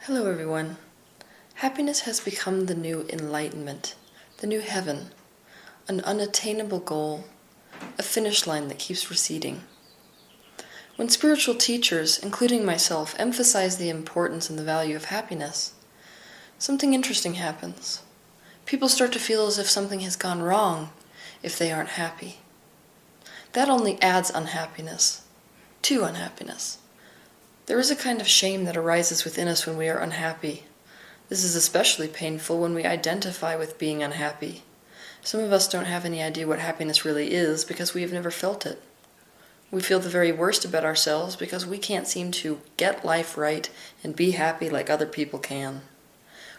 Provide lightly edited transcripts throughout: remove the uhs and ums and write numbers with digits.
Hello everyone. Happiness has become the new enlightenment, the new heaven, an unattainable goal, a finish line that keeps receding. When spiritual teachers, including myself, emphasize the importance and the value of happiness, something interesting happens. People start to feel as if something has gone wrong if they aren't happy. That only adds unhappiness to unhappiness. There is a kind of shame that arises within us when we are unhappy. This is especially painful when we identify with being unhappy. Some of us don't have any idea what happiness really is because we have never felt it. We feel the very worst about ourselves because we can't seem to get life right and be happy like other people can.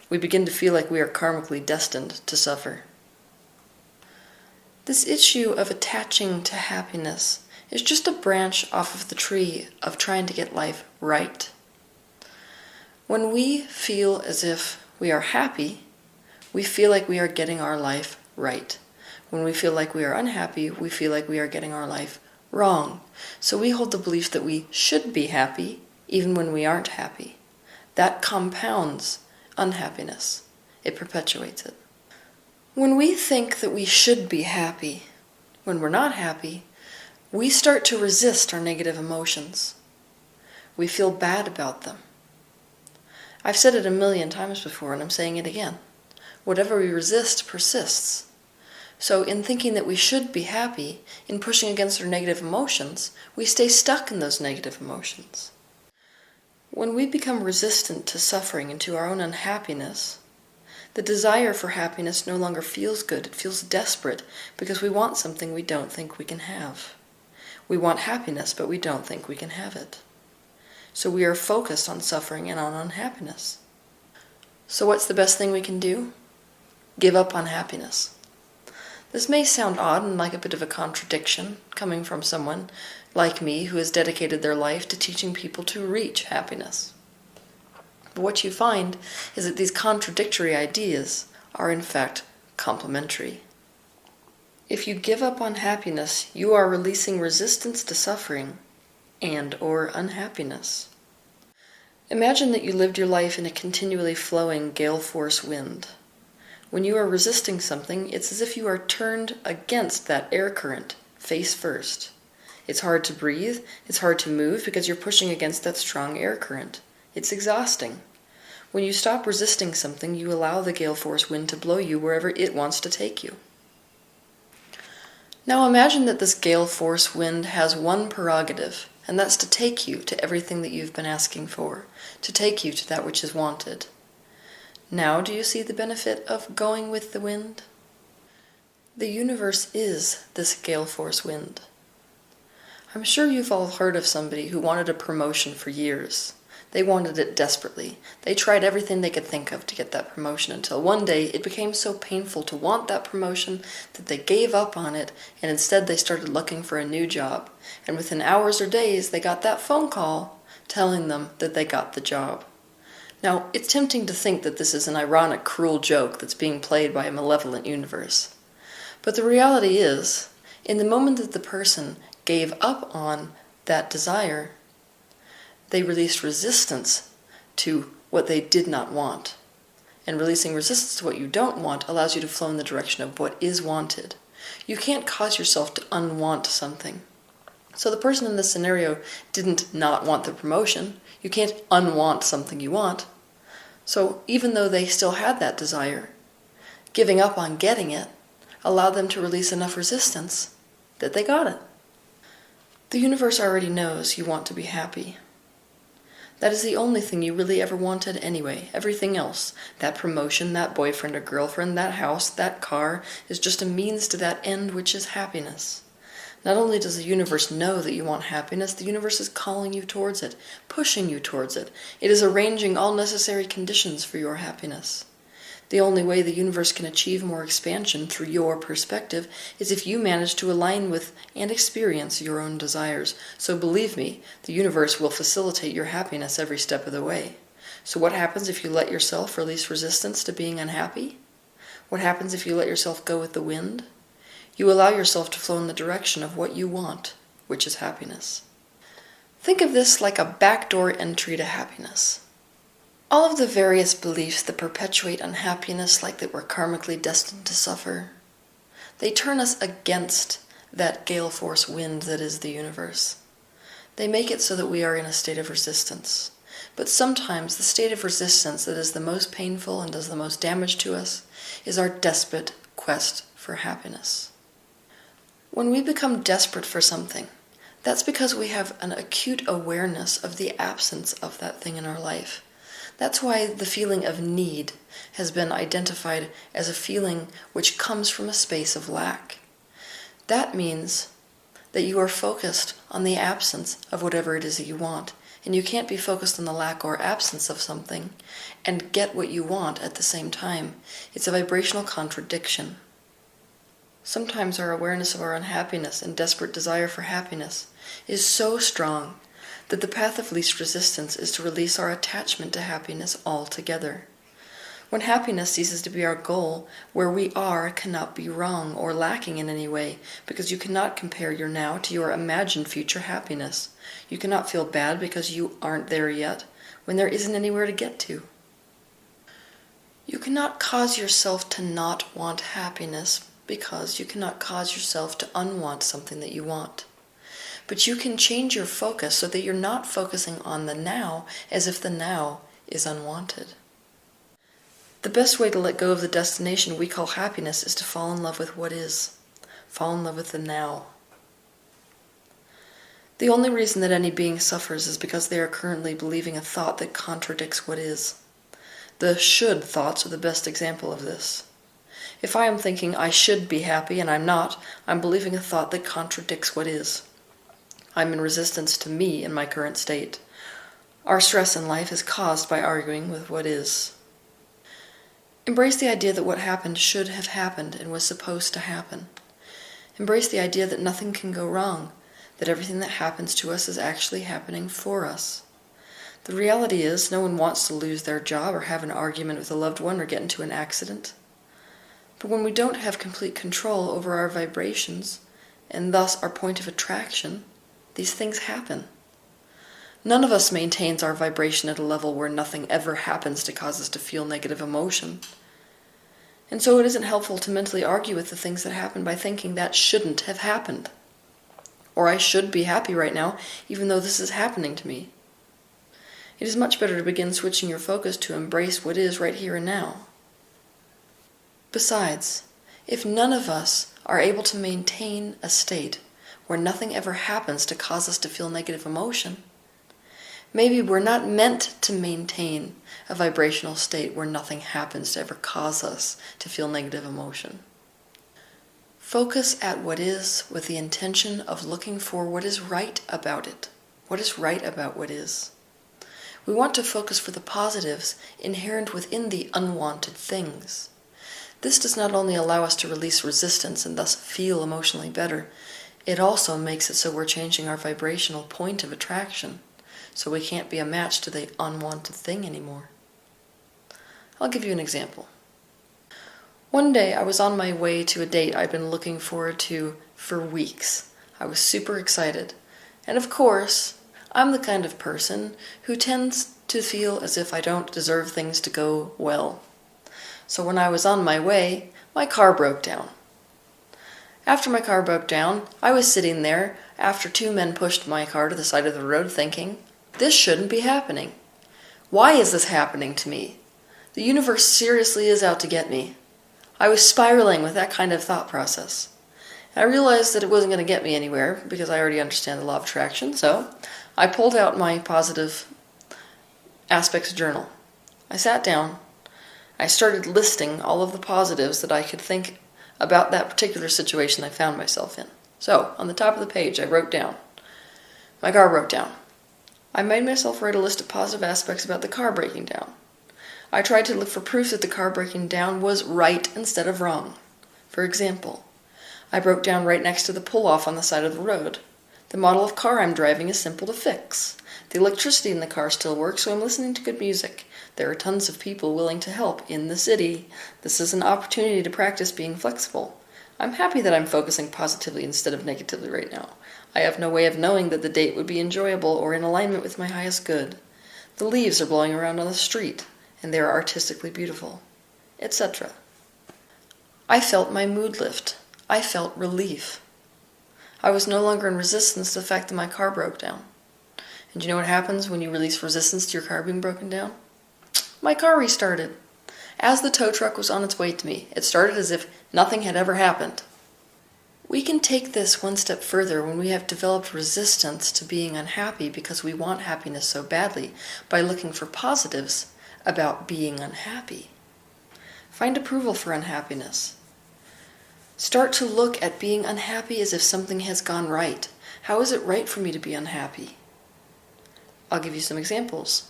We begin to feel like we are karmically destined to suffer. This issue of attaching to happiness is just a branch off of the tree of trying to get life right. When we feel as if we are happy, we feel like we are getting our life right. When we feel like we are unhappy, we feel like we are getting our life wrong. So we hold the belief that we should be happy even when we aren't happy. That compounds unhappiness. It perpetuates it. When we think that we should be happy when we're not happy, we start to resist our negative emotions. We feel bad about them. I've said it 1,000,000 times before, and I'm saying it again. Whatever we resist persists. So in thinking that we should be happy, in pushing against our negative emotions, we stay stuck in those negative emotions. When we become resistant to suffering and to our own unhappiness, the desire for happiness no longer feels good. It feels desperate because we want something we don't think we can have. We want happiness, but we don't think we can have it. So we are focused on suffering and on unhappiness. So what's the best thing we can do? Give up on happiness. This may sound odd and like a bit of a contradiction, coming from someone like me who has dedicated their life to teaching people to reach happiness. But what you find is that these contradictory ideas are in fact complementary. If you give up on happiness, you are releasing resistance to suffering and/or unhappiness. Imagine that you lived your life in a continually flowing gale force wind. When you are resisting something, it's as if you are turned against that air current, face first. It's hard to breathe, it's hard to move because you're pushing against that strong air current. It's exhausting. When you stop resisting something, you allow the gale force wind to blow you wherever it wants to take you. Now imagine that this gale force wind has one prerogative, and that's to take you to everything that you've been asking for, to take you to that which is wanted. Now do you see the benefit of going with the wind? The universe is this gale force wind. I'm sure you've all heard of somebody who wanted a promotion for years. They wanted it desperately. They tried everything they could think of to get that promotion until one day it became so painful to want that promotion that they gave up on it and instead they started looking for a new job. And within hours or days they got that phone call telling them that they got the job. Now, it's tempting to think that this is an ironic, cruel joke that's being played by a malevolent universe. But the reality is, in the moment that the person gave up on that desire, they released resistance to what they did not want. And releasing resistance to what you don't want allows you to flow in the direction of what is wanted. You can't cause yourself to unwant something. So the person in this scenario didn't not want the promotion. You can't unwant something you want. So even though they still had that desire, giving up on getting it allowed them to release enough resistance that they got it. The universe already knows you want to be happy. That is the only thing you really ever wanted anyway. Everything else, that promotion, that boyfriend or girlfriend, that house, that car, is just a means to that end which is happiness. Not only does the universe know that you want happiness, the universe is calling you towards it, pushing you towards it. It is arranging all necessary conditions for your happiness. The only way the universe can achieve more expansion through your perspective is if you manage to align with and experience your own desires. So believe me, the universe will facilitate your happiness every step of the way. So what happens if you let yourself release resistance to being unhappy? What happens if you let yourself go with the wind? You allow yourself to flow in the direction of what you want, which is happiness. Think of this like a backdoor entry to happiness. All of the various beliefs that perpetuate unhappiness, like that we're karmically destined to suffer, they turn us against that gale force wind that is the universe. They make it so that we are in a state of resistance. But sometimes the state of resistance that is the most painful and does the most damage to us is our desperate quest for happiness. When we become desperate for something, that's because we have an acute awareness of the absence of that thing in our life. That's why the feeling of need has been identified as a feeling which comes from a space of lack. That means that you are focused on the absence of whatever it is that you want, and you can't be focused on the lack or absence of something and get what you want at the same time. It's a vibrational contradiction. Sometimes our awareness of our unhappiness and desperate desire for happiness is so strong that the path of least resistance is to release our attachment to happiness altogether. When happiness ceases to be our goal, where we are cannot be wrong or lacking in any way, because you cannot compare your now to your imagined future happiness. You cannot feel bad because you aren't there yet, when there isn't anywhere to get to. You cannot cause yourself to not want happiness, because you cannot cause yourself to unwant something that you want. But you can change your focus so that you're not focusing on the now as if the now is unwanted. The best way to let go of the destination we call happiness is to fall in love with what is. Fall in love with the now. The only reason that any being suffers is because they are currently believing a thought that contradicts what is. The should thoughts are the best example of this. If I am thinking I should be happy and I'm not, I'm believing a thought that contradicts what is. I'm in resistance to me in my current state. Our stress in life is caused by arguing with what is. Embrace the idea that what happened should have happened and was supposed to happen. Embrace the idea that nothing can go wrong, that everything that happens to us is actually happening for us. The reality is, no one wants to lose their job or have an argument with a loved one or get into an accident. But when we don't have complete control over our vibrations, and thus our point of attraction, these things happen. None of us maintains our vibration at a level where nothing ever happens to cause us to feel negative emotion. And so it isn't helpful to mentally argue with the things that happen by thinking that shouldn't have happened. Or I should be happy right now, even though this is happening to me. It is much better to begin switching your focus to embrace what is right here and now. Besides, if none of us are able to maintain a state where nothing ever happens to cause us to feel negative emotion, maybe we're not meant to maintain a vibrational state where nothing happens to ever cause us to feel negative emotion. Focus at what is with the intention of looking for what is right about it. What is right about what is? We want to focus for the positives inherent within the unwanted things. This does not only allow us to release resistance and thus feel emotionally better, it also makes it so we're changing our vibrational point of attraction, so we can't be a match to the unwanted thing anymore. I'll give you an example. One day I was on my way to a date I'd been looking forward to for weeks. I was super excited. And of course, I'm the kind of person who tends to feel as if I don't deserve things to go well. So when I was on my way, my car broke down. After my car broke down, I was sitting there after two men pushed my car to the side of the road thinking, this shouldn't be happening. Why is this happening to me? The universe seriously is out to get me. I was spiraling with that kind of thought process. And I realized that it wasn't going to get me anywhere because I already understand the law of attraction, so I pulled out my positive aspects journal. I sat down. I started listing all of the positives that I could think about that particular situation I found myself in. So, on the top of the page, I wrote down, my car broke down. I made myself write a list of positive aspects about the car breaking down. I tried to look for proof that the car breaking down was right instead of wrong. For example, I broke down right next to the pull-off on the side of the road. The model of car I'm driving is simple to fix. The electricity in the car still works, so I'm listening to good music. There are tons of people willing to help in the city. This is an opportunity to practice being flexible. I'm happy that I'm focusing positively instead of negatively right now. I have no way of knowing that the date would be enjoyable or in alignment with my highest good. The leaves are blowing around on the street, and they are artistically beautiful, etc. I felt my mood lift. I felt relief. I was no longer in resistance to the fact that my car broke down. And do you know what happens when you release resistance to your car being broken down? My car restarted. As the tow truck was on its way to me, it started as if nothing had ever happened. We can take this one step further when we have developed resistance to being unhappy because we want happiness so badly by looking for positives about being unhappy. Find approval for unhappiness. Start to look at being unhappy as if something has gone right. How is it right for me to be unhappy? I'll give you some examples.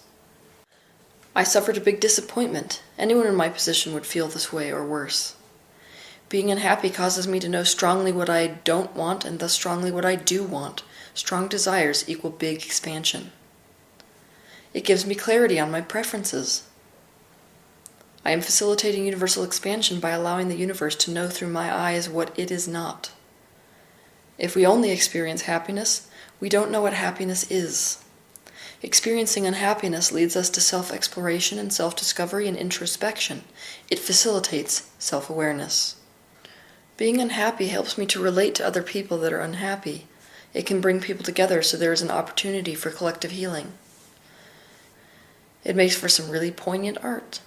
I suffered a big disappointment. Anyone in my position would feel this way or worse. Being unhappy causes me to know strongly what I don't want and thus strongly what I do want. Strong desires equal big expansion. It gives me clarity on my preferences. I am facilitating universal expansion by allowing the universe to know through my eyes what it is not. If we only experience happiness, we don't know what happiness is. Experiencing unhappiness leads us to self-exploration and self-discovery and introspection. It facilitates self-awareness. Being unhappy helps me to relate to other people that are unhappy. It can bring people together so there is an opportunity for collective healing. It makes for some really poignant art.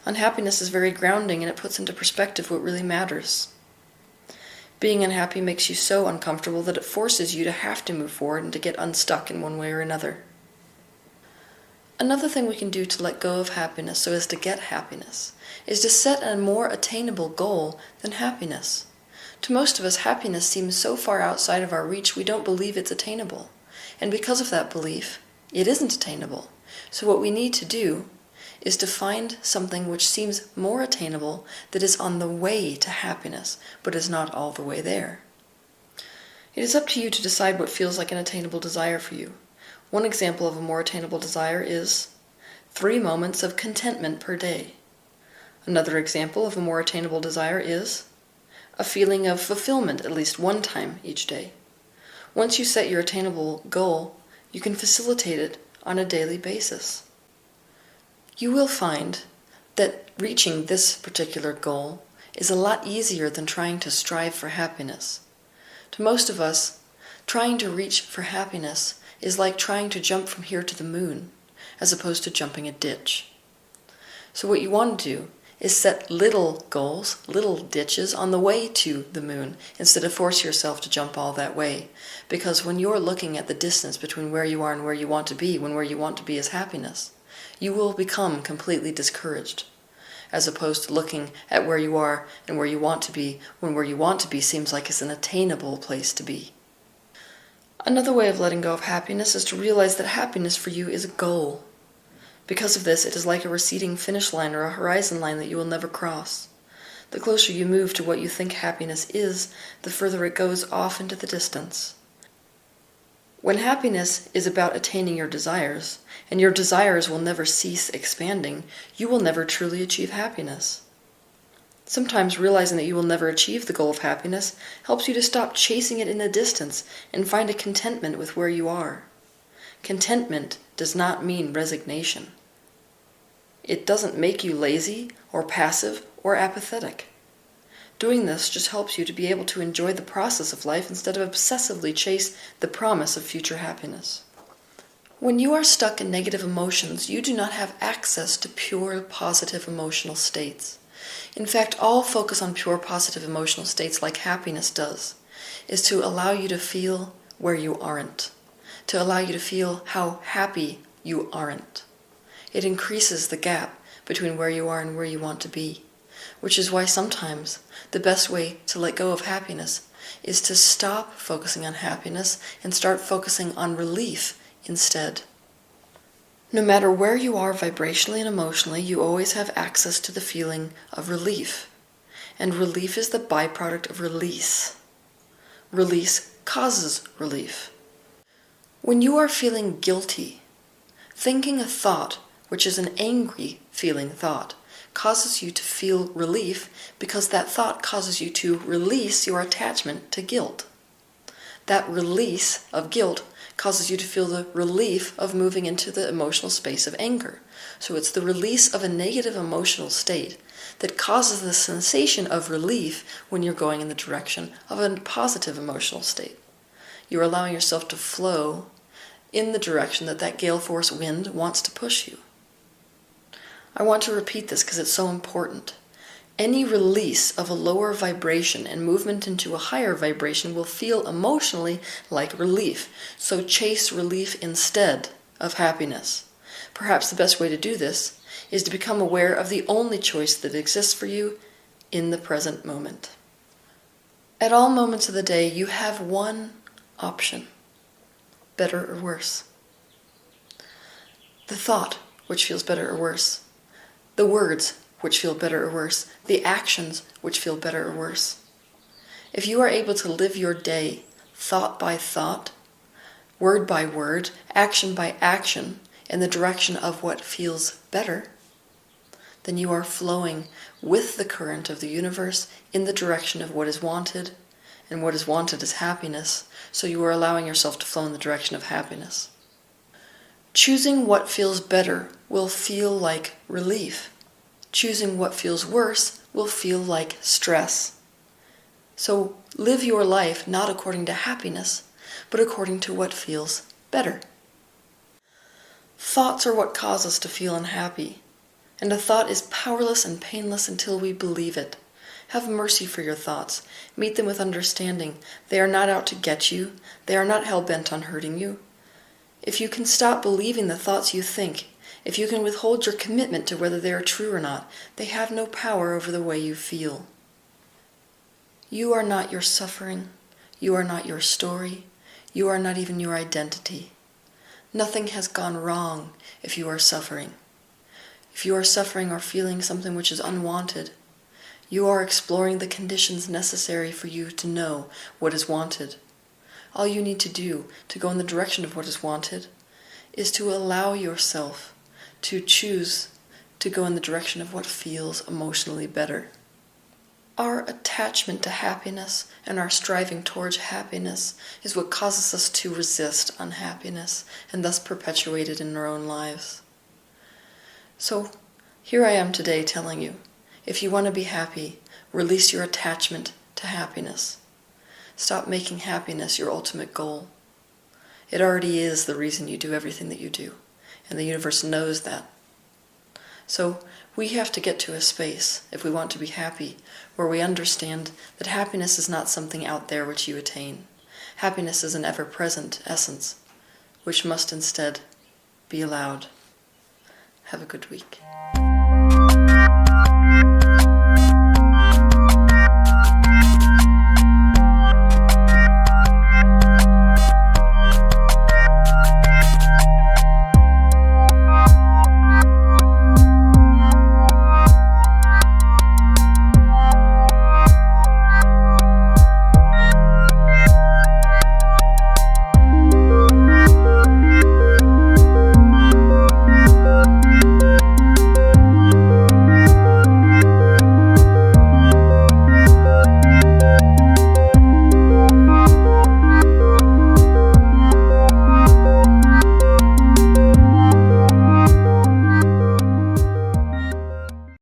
Unhappiness is very grounding and it puts into perspective what really matters. Being unhappy makes you so uncomfortable that it forces you to have to move forward and to get unstuck in one way or another. Another thing we can do to let go of happiness so as to get happiness is to set a more attainable goal than happiness. To most of us, happiness seems so far outside of our reach we don't believe it's attainable. And because of that belief, it isn't attainable. So what we need to do is to find something which seems more attainable that is on the way to happiness, but is not all the way there. It is up to you to decide what feels like an attainable desire for you. One example of a more attainable desire is 3 moments of contentment per day. Another example of a more attainable desire is a feeling of fulfillment at least one time each day. Once you set your attainable goal, you can facilitate it on a daily basis. You will find that reaching this particular goal is a lot easier than trying to strive for happiness. To most of us, trying to reach for happiness is like trying to jump from here to the moon, as opposed to jumping a ditch. So what you want to do is set little goals, little ditches on the way to the moon, instead of force yourself to jump all that way. Because when you're looking at the distance between where you are and where you want to be, when where you want to be is happiness, you will become completely discouraged, as opposed to looking at where you are and where you want to be, when where you want to be seems like it's an attainable place to be. Another way of letting go of happiness is to realize that happiness for you is a goal. Because of this, it is like a receding finish line or a horizon line that you will never cross. The closer you move to what you think happiness is, the further it goes off into the distance. When happiness is about attaining your desires, and your desires will never cease expanding, you will never truly achieve happiness. Sometimes realizing that you will never achieve the goal of happiness helps you to stop chasing it in the distance and find a contentment with where you are. Contentment does not mean resignation. It doesn't make you lazy or passive or apathetic. Doing this just helps you to be able to enjoy the process of life instead of obsessively chase the promise of future happiness. When you are stuck in negative emotions, you do not have access to pure positive emotional states. In fact, all focus on pure positive emotional states like happiness does is to allow you to feel where you aren't, to allow you to feel how happy you aren't. It increases the gap between where you are and where you want to be, which is why sometimes the best way to let go of happiness is to stop focusing on happiness and start focusing on relief instead. No matter where you are vibrationally and emotionally, you always have access to the feeling of relief. And relief is the byproduct of release. Release causes relief. When you are feeling guilty, thinking a thought, which is an angry feeling thought, causes you to feel relief because that thought causes you to release your attachment to guilt. That release of guilt causes you to feel the relief of moving into the emotional space of anger. So it's the release of a negative emotional state that causes the sensation of relief when you're going in the direction of a positive emotional state. You're allowing yourself to flow in the direction that gale force wind wants to push you. I want to repeat this because it's so important. Any release of a lower vibration and movement into a higher vibration will feel emotionally like relief. So chase relief instead of happiness. Perhaps the best way to do this is to become aware of the only choice that exists for you in the present moment. At all moments of the day, you have one option, better or worse. The thought, which feels better or worse. The words, which feel better or worse, the actions which feel better or worse. If you are able to live your day thought by thought, word by word, action by action, in the direction of what feels better, then you are flowing with the current of the universe in the direction of what is wanted, and what is wanted is happiness, so you are allowing yourself to flow in the direction of happiness. Choosing what feels better will feel like relief. Choosing what feels worse will feel like stress. So live your life not according to happiness, but according to what feels better. Thoughts are what cause us to feel unhappy, and a thought is powerless and painless until we believe it. Have mercy for your thoughts. Meet them with understanding. They are not out to get you. They are not hell-bent on hurting you. If you can stop believing the thoughts you think, if you can withhold your commitment to whether they are true or not, they have no power over the way you feel. You are not your suffering. You are not your story. You are not even your identity. Nothing has gone wrong if you are suffering. If you are suffering or feeling something which is unwanted, you are exploring the conditions necessary for you to know what is wanted. All you need to do to go in the direction of what is wanted is to allow yourself to choose to go in the direction of what feels emotionally better. Our attachment to happiness and our striving towards happiness is what causes us to resist unhappiness and thus perpetuate it in our own lives. So here I am today telling you, if you want to be happy, release your attachment to happiness. Stop making happiness your ultimate goal. It already is the reason you do everything that you do, and the universe knows that. So we have to get to a space, if we want to be happy, where we understand that happiness is not something out there which you attain. Happiness is an ever-present essence, which must instead be allowed. Have a good week.